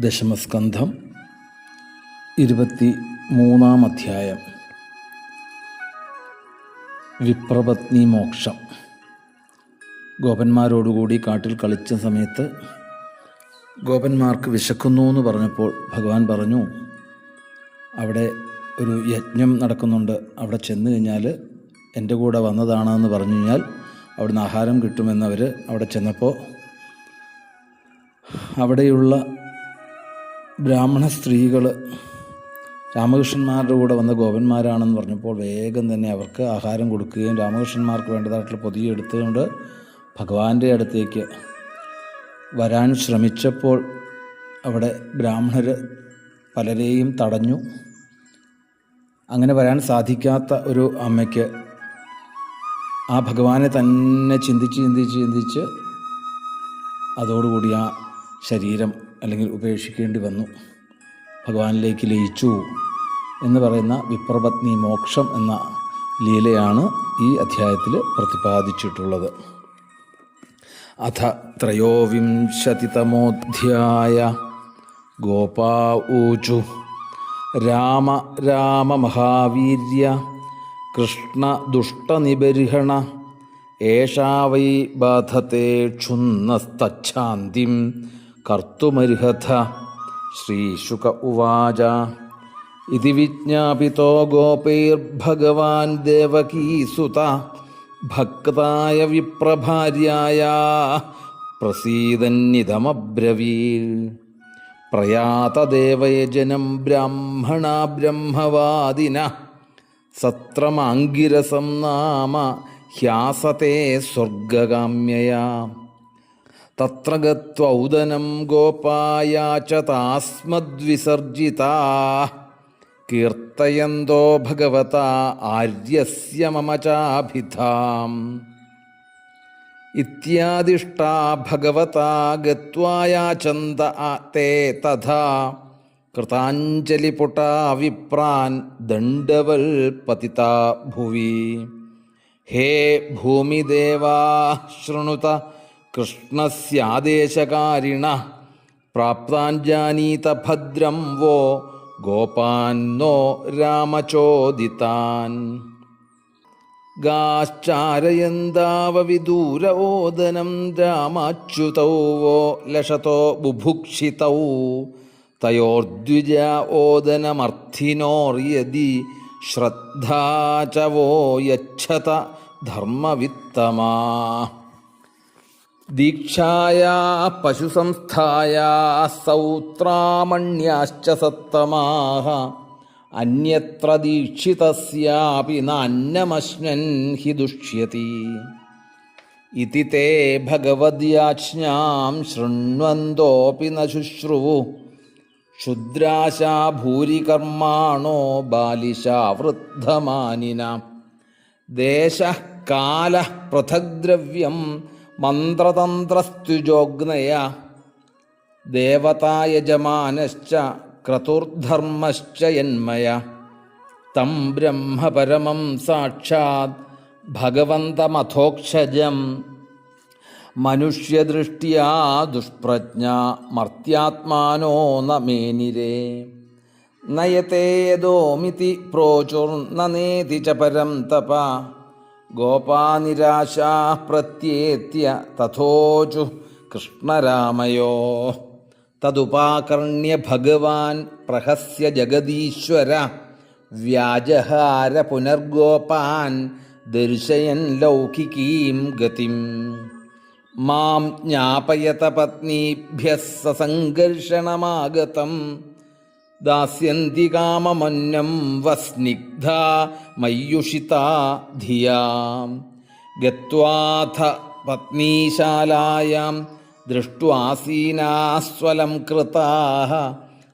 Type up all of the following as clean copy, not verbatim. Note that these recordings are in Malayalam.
ദശമസ്കന്ധം 23-ാം അധ്യായം. വിപ്രപത്നി മോക്ഷം. ഗോപന്മാരോടുകൂടി കാട്ടിൽ കളിച്ച സമയത്ത് ഗോപന്മാർക്ക് വിശക്കുന്നു എന്ന് പറഞ്ഞപ്പോൾ ഭഗവാൻ പറഞ്ഞു, അവിടെ ഒരു യജ്ഞം നടക്കുന്നുണ്ട്, അവിടെ ചെന്ന് കഴിഞ്ഞാൽ എൻ്റെ കൂടെ വന്നതാണെന്ന് പറഞ്ഞു കഴിഞ്ഞാൽ അവിടുന്ന് ആഹാരം കിട്ടുമെന്നവർ അവിടെ ചെന്നപ്പോൾ അവിടെയുള്ള ബ്രാഹ്മണ സ്ത്രീകൾ രാമകൃഷ്ണന്മാരുടെ കൂടെ വന്ന ഗോപന്മാരാണെന്ന് പറഞ്ഞപ്പോൾ വേഗം തന്നെ അവർക്ക് ആഹാരം കൊടുക്കുകയും രാമകൃഷ്ണന്മാർക്ക് വേണ്ടതായിട്ടുള്ള പൊതിയെ എടുത്തുകൊണ്ട് ഭഗവാന്റെ അടുത്തേക്ക് വരാൻ ശ്രമിച്ചപ്പോൾ അവിടെ ബ്രാഹ്മണർ പലരെയും തടഞ്ഞു. അങ്ങനെ വരാൻ സാധിക്കാത്ത ഒരു അമ്മയ്ക്ക് ആ ഭഗവാനെ തന്നെ ചിന്തിച്ച് അതോടുകൂടി ആ ശരീരം അല്ലെങ്കിൽ ഉപേക്ഷിക്കേണ്ടി വന്നു, ഭഗവാനിലേക്ക് ലയിച്ചു എന്ന് പറയുന്ന വിപ്രപത്നി മോക്ഷം എന്ന ലീലയാണ് ഈ അധ്യായത്തിൽ പ്രതിപാദിച്ചിട്ടുള്ളത്. അഥ ത്രയോവിംശതിതമോധ്യായ. ഗോപാ ഊചു രാമ രാമ മഹാവീര്യ കൃഷ്ണ ദുഷ്ടനിബർഹണ ഏഷാ വൈ ബാധത്തെ ക്ഷുന്നസ്തച്ഛാന്തിം കർത്തുമർഹഥ. ശ്രീശുക ഉവാച. ഇതി വിജ്ഞാപിതോ ഗോപൈർഭഗവാൻ ദേവകീസുത ഭക്തായ വിപ്രഭാര്യായ പ്രസീദന്നിതമബ്രവീൽ. പ്രയാതദേവയജനം ബ്രാഹ്മണാ ബ്രഹ്മവാദിന സത്രമാംഗിരസം നാമ ഹ്യാസത്തെ സ്വർഗകാമ്യയാ. തത്ര ഗത്വൗദനം ഗോപായാചതാസ്മദ്വിസർജിതാ കീർത്തയന്തോ ഭഗവതാ ആര്യസ്യ മമ ചാഭിധാം. ഇത്യാദിഷ്ടാ ഭഗവതാ ഗത്വായാചന്ത തേ തഥാ കൃതാഞ്ജലിപുടാ വിപ്രാൻ ദണ്ഡവൽ പതിതാ ഭുവി. ഹേ ഭൂമിദേവാ ശൃണുത കൃഷ്ണസ്യാദേശകാരിണ പ്രാപ്താഞ്ജാനീത ഭദ്രം വോ ഗോപാന്നോ രാമചോദിതാൻ. ഗാശ്ചാരയന്താവവിദൂര ഓദനം രാമാച്യുതൗ വോ ലശതോ ബുഭുക്ഷിതൗ തയോർദ്വിജ ഓദനമർത്ഥിനോർയദി ശ്രദ്ധാ ച വോ യച്ഛത ധർമ്മവിത്തമാ. ദീക്ഷായാ പശുസംസ്ഥായാ സൗത്രാമണ്യാശ്ച സത്തമാഃ അന്യത്ര ദീക്ഷിതസ്യാപി നാന്നമശ്നൻ ഹി ദുഷ്യതി. ഇതി തേ ഭഗവദ്യാജ്ഞാം ശൃണ്വന്തോപി ന ശുശ്രുവു ക്ഷുദ്രാശാ ഭൂരികർമാണോ ബാലിശാ വൃദ്ധമാനിന. ദേശഃ കാലഃ പൃഥഗ്ദ്രവ്യം മന്ത്രതന്ത്രസ്തുജോഗ്നയ ദേവതായജമാനശ്ച ക്രതുർധർമ്മശ്ച യന്മയ. തം ബ്രഹ്മ പരമം സാക്ഷാത് ഭഗവന്തമഥോക്ഷജം മനുഷ്യദൃഷ്ട്യാ ദുഷ്പ്രജ്ഞ മർത്യാത്മാനോ ന മേനിരേ. നയത്തെ യദോമിതി പ്രോചുർനേതി ച പരം തപ ഗോപാനിരാശാ പ്രത്യേത്യ തഥോചു കൃഷ്ണരാമയോ. തദുപാകർണ്യ ഭഗവാൻ പ്രഹസ്യ ജഗദീശ്വര വ്യാജഹാര പുനർഗോപാൻ ദർശയൻ ലൗകികീം ഗതിം. മാം ജ്ഞാപയത പത്നീഭ്യഃ സസംഘർഷണമാഗതം ദാസ്യന്തി കാമമന്നം വസ്നിഗ്ധാ മയ്യുഷിതാ ധിയാം. ഗത്വാഥ പത്നീശാലായാം ദൃഷ്ട്വാസീനാസ്വലം കൃതാഃ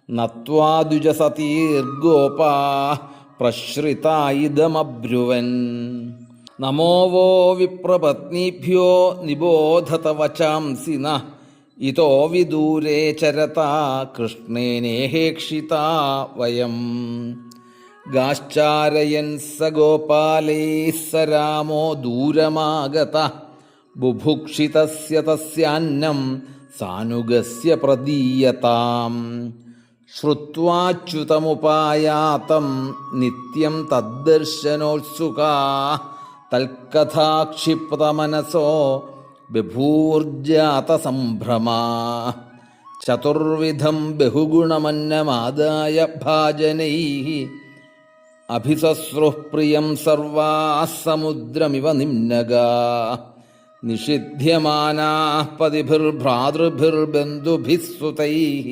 നത്വാ ദ്വിജസതീർഗോപാഃ പ്രശ്രിതാ ഇദമബ്രുവൻ. നമോ വോ വിപ്രപത്നീഭ്യോ നിബോധത വചാംസി നഃ ഇതോ വിദൂരേ ചരതാ കൃഷ്ണേനേഹേക്ഷിതാ വയം. ഗാശ്ചാരയൻ സ ഗോപാലൈഃ സ രാമോ ദൂരമാഗത ബുഭുക്ഷിതസ്യ തസ്യാന്നം സാനുഗസ്യ പ്രദീയതാം. ശ്രുത്വാച്യുതമുപായാതം നിത്യം തദ്ദർശനോത്സുകാ തൽക്കഥാക്ഷിപ്തമനസോ ബഭൂർജാതസംഭ്രമാ. ചതുർവിധം ബഹുഗുണമന്നമാദായ ഭാജനൈഃ അഭിസസ്രുഃ പ്രിയം സർവാः സമുദ്രമിവ നിമ്നഗാ. നിഷിധ്യമാനാഃ പതിഭിർഭ്രാതൃഭിർബന്ധുഭിः സുതൈഃ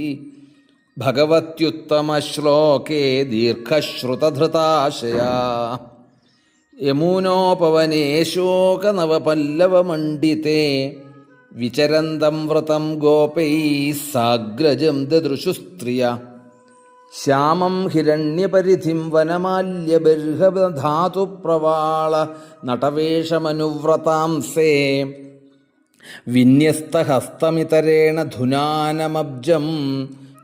ഭഗവത്യുത്തമശ്ലോകേ ദീർഘശ്രുതധൃതാശയാ. യമുനോപവനേ ശോകനവപല്ലവമണ്ഡിതേ വിചരന്തം വ്രതം ഗോപൈഃ സാഗ്രജം ദദൃശു സ്ത്രിയ. ശ്യാമം ഹിരണ്യപരിധിം വനമാല്യബർഹധാതു പ്രവാള നടവേഷമനുവ്രതാംസേ വിന്യസ്തഹസ്തമിതരേണ ധുനാനമബ്ജം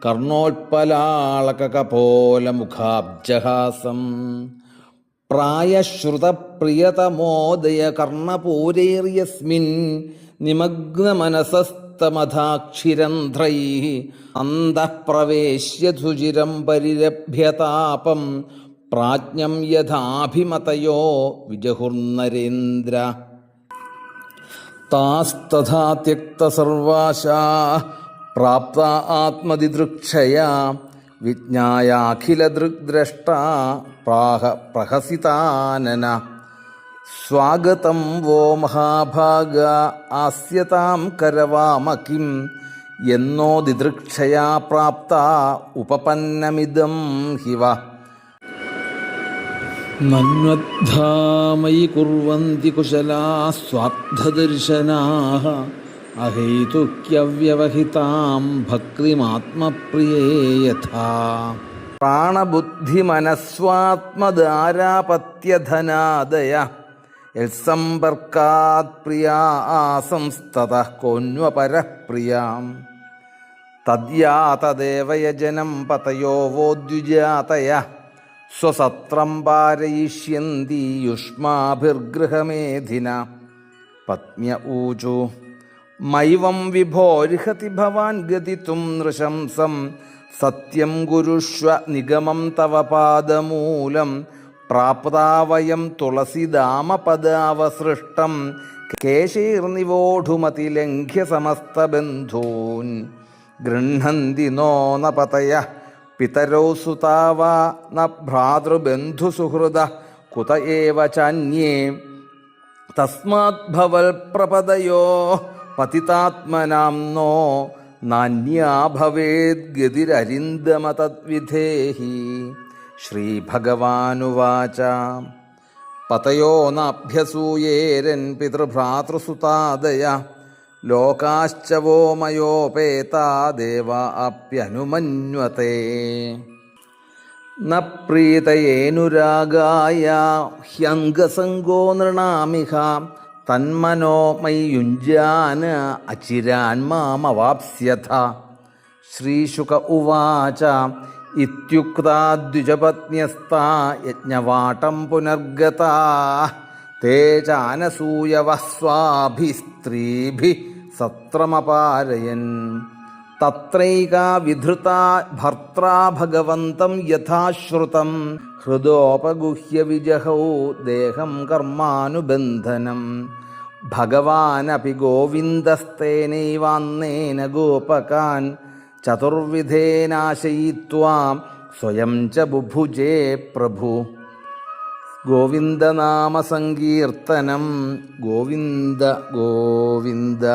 കർണോത്പലാളകകപോലമുഖാബ്ജഹാസം. പ്രായശ്രുതപ്രിയതമോദയകർണപൂരൈര്യസ്മിൻ നിമഗ്നമനസസ്തമധാക്ഷിരന്ധ്രൈഃ അന്തഃപ്രവേശ്യ സുചിരം പരിരഭ്യതാപം പ്രാജ്ഞം യഥാഭിമതയോ വിജഹുർനരേന്ദ്ര. താസ്തഥാ ത്യക്തസർവാശാഃ പ്രാപ്ത ആത്മദിദൃക്ഷയാ വിജ്ഞായാഖിലദൃഗ്ദ്രഷ്ടാ പ്രാഹ പ്രഹസിതാനന. സ്വാഗതം വോ മഹാഭാഗ ആസ്യതാം കരവാമ കിം എന്നോ ദിദൃക്ഷയാ പ്രാപ്ത ഉപപന്നമിദം ഹിവ. നന്വദ്ധാമയി കുർവന്തി കുശലാഃ സ്വാർത്ഥദർശനാഃ അഹൈതുക്യവ്യവഹിതാം ഭക്തിമാത്മപ്രിയേ യഥാ. പ്രാണബുദ്ധിമനസ്വാത്മധാരാപത്യധനാദയ യത്സമ്പർക്കാത് പ്രിയാ ആസംസ്തതഃ കോന്വപരഃ പ്രിയാം. തദ്യാ തദേവ യജനം പതയോ വോദ്വിജാതയ സ്വസത്രം പാരയിഷ്യന്തി യുഷ്മാഭിർഗൃഹമേധിന. പത്മ്യ ഊചു മൈവം വിഭോർഹതി ഭവാൻ ഗതിതും നൃശംസം. സത്യം കുരുഷ്വ നിഗമം തവ പാദമൂലം. പ്രാപ്താ വയം തുളസിദാമപദാവസൃഷ്ടം കേശൈർനിവോഢുമതിലംഘ്യ സമസ്തബന്ധൂൻ. ഗൃഹന്തി നോ ന പതയഃ പിതരൗ സുതാ വാ ന ഭ്രാതൃബന്ധുസുഹൃദഃ കുത ഏവ ചാന്യേ. തസ്മാത് ഭവൽ പ്രപദയോഃ പതിതാത്മനാം നോ നാന്യാ ഭവേദ് ഗതിരരിന്ദമ തദ്വിധേഹി. ശ്രീഭഗവാനുവാച പതയോ നാഭ്യസൂയേരൻ പിതൃഭ്രാതൃസുതാദയ ലോകാശ്ച വോ മയോപേതാ ദേവാ അപ്യനുമന്വതേ. ന പ്രീതയേനുരാഗായ ഹ്യംഗസംഗോ നൃണാമിഹ തന്മനോ മയ്യുഞ്ജാന അചിരാൻ മാമവാപ്സ്യഥ. ശ്രീശുക ഉവാച ഇത്യുക്താ ദ്വിജപത്ന്യസ്താ യജ്ഞവാടം പുനർഗതാഃ തേ ചാനസൂയവഃ സ്വാഭിഃ സ്ത്രീഭിഃ സത്രമപാരയൻ. തത്രൈകാ വിധൃതാ ഭർത്രാ ഭഗവന്തം യഥാശ്രുതം ഹൃദോപഗുഹ്യ വിജഹൗ ദേഹം കർമാനുബന്ധനം. ഭഗവാനപി ഗോവിന്ദസ്തേനൈവാന്നേന ഗോപകാൻ ചതുർവിധേനാശയിത്വാ സ്വയം ച ബുഭുജേ പ്രഭു. ഗോവിന്ദനാമസങ്കീർത്തനം ഗോവിന്ദ ഗോവിന്ദ.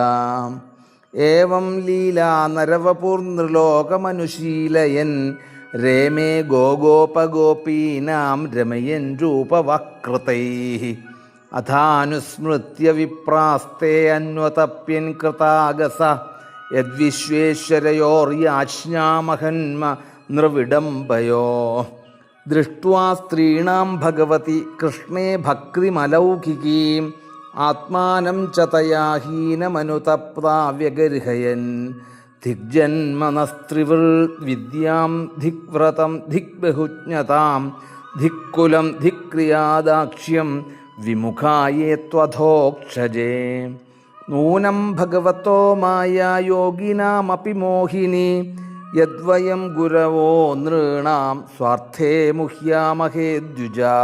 ഏവം ലീലാ നരവപുർനൃലോകമനുശീലയൻ രേമേ ഗോഗോപഗോപീനാം രമയൻ രൂപവക്രതൈഃ. അഥാനുസ്മൃത്യ വിപ്രാസ്തേ അന്വതപ്യൻ കൃതാഗസ യദ്വിശ്വേശ്വരയോർയാജ്ഞാമഹന്മ നൃവിഡംബയോ. ദൃഷ്ട്വാ സ്ത്രീണാം ഭഗവതി കൃഷ്ണേ ഭക്തിമലൗകികീം ആത്മാനം ച തയാ ഹീനമനുതപ്താ വ്യഗർഹയൻ. ധിഗ്ജന്മനസ്ത്രിവൃ വിദ്യാം ധിഗ്വ്രതം ധിഗ്ബഹുജ്ഞതാം ധിക്കുലം ധിക്രിയാദാക്ഷ്യം വിമുഖായേ ത്വധോക്ഷജേ. നൂനം ഭഗവതോ മായ യോഗിനാമപി മോഹിനി യദ്വയം ഗുരവോ നൃണാം സ്വാർത്ഥേ മുഹ്യാമഹേ ദ്വിജാ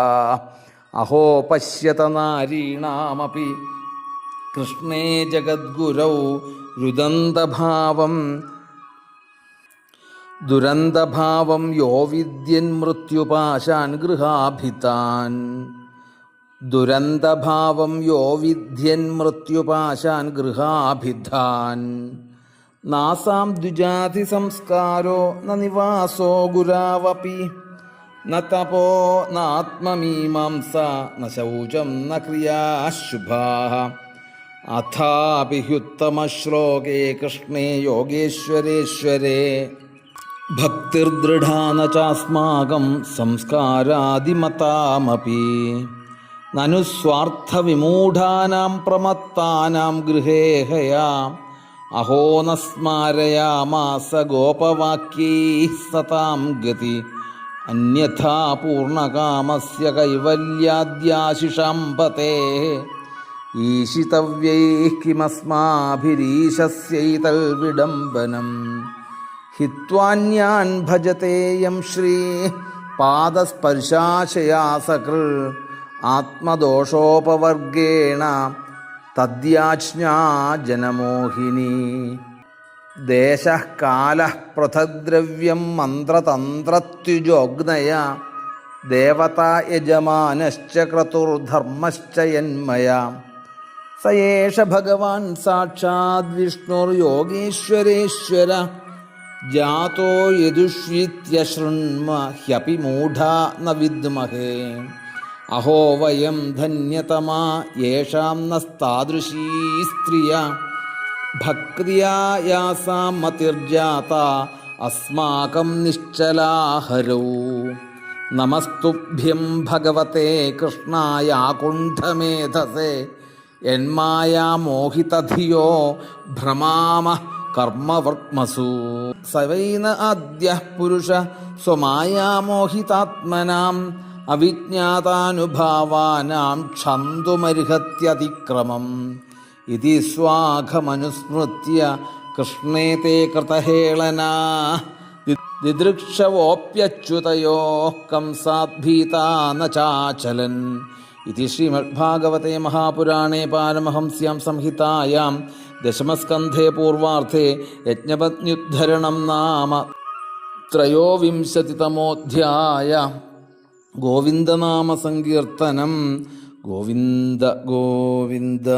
അഹോ പശ്യത നാരീണാമപി കൃഷ്ണേ ജഗദ്ഗുരൗ ദുരന്തഭാവം യോ വിദ്യൻ മൃത്യുപാശാൻ ഗൃഹാഭിതാൻ നാസാം ദ്വിജാതി സംസ്കാരോ ന നിവാസോ ഗുരാവപി ന തപോ നാത്മമീമാംസ ന ശൗചം ന ക്രിയാശുഭാഃ അഥാപിഹ്യുത്തമശ്ലോകേ കൃഷ്ണേ യോഗേശ്വരേശ്വരേ ഭക്തിർദൃഢാ ന ചാസ്മാകം സംസ്കാരാദിമതാമപി നനു സ്വാർത്ഥവിമൂഢാനാം പ്രമത്താനാം ഗൃഹേ ഹയാ അഹോ ന സ്മാരയാമാസ ഗോപവാക്യൈഃ സതാം ഗതി അന്യഥാ പൂർണ്ണകാമസ്യ കൈവല്യാദ്യാശിഷാംപതേഃ ഈശിതവ്യൈഃ കിമസ്മാഭിരീശസ്യൈതൽ വിഡംബനം ഹിത്വാന്യാൻ ഭജത്തെ യം ശ്രീ പാദസ്പർശാശയാ സകൃ ആത്മദോഷോപവർഗേണ തദ്യാജ്ഞാ ജനമോഹിനി ദേശഃ കാലഃ പൃഥഗ്ദ്രവ്യം മന്ത്രതന്ത്രത്യുജോഗ്നയ ദേവതാ യജമാനശ്ച ക്രതുർധർമ്മശ്ച യന്മയാ സ ഏഷ ഭഗവാൻ സാക്ഷാത് വിഷ്ണുർയോഗീശ്വരേശ്വര ജാതോ യദുഷ്വിത്യശൃണ്മ ഹ്യപി മൂഢാ ന വിദ്മഹേ അഹോ വയം ധന്യതമാ യേഷാം നസ്താദൃശീ സ്ത്രിയ ഭക്തിയാ യാസാം മതിർജാത അസ്മാകം നിശ്ചലാഹരൗ നമസ്തുഭ്യം ഭഗവതേ കൃഷ്ണായ കുണ്ഠമേധസേ യന്മായാമോഹിതധിയോ ഭ്രമാമ കർമ്മവർക്മസു സവൈന അദ്യ പുരുഷ സ്വമായാമോഹിതാത്മനാം അവിജ്ഞാതാനുഭാവാനാം ക്ഷന്തുമർഹത്യതിക്രമം ഇതി സ്വാഘമനുസ്മൃത്യ കൃഷ്ണേ തേ കൃതഹേളനാ ദിദൃക്ഷവോപ്യച്യുതയോ കംസാദ്ഭീതാ ന ചാചലൻ ഇതി ശ്രീമദ്ഭാഗവതേ മഹാപുരാണേ പാരമഹംസ്യാം സംഹിതായാം ദശമസ്കന്ധേ പൂർവാർദ്ധേ യജ്ഞപത്ന്യുദ്ധരണം നാമ ത്രയോവിംശതിതമോധ്യായ ഗോവിന്ദനാമ സങ്കീർത്തനം. ഗോവിന്ദ ഗോവിന്ദ.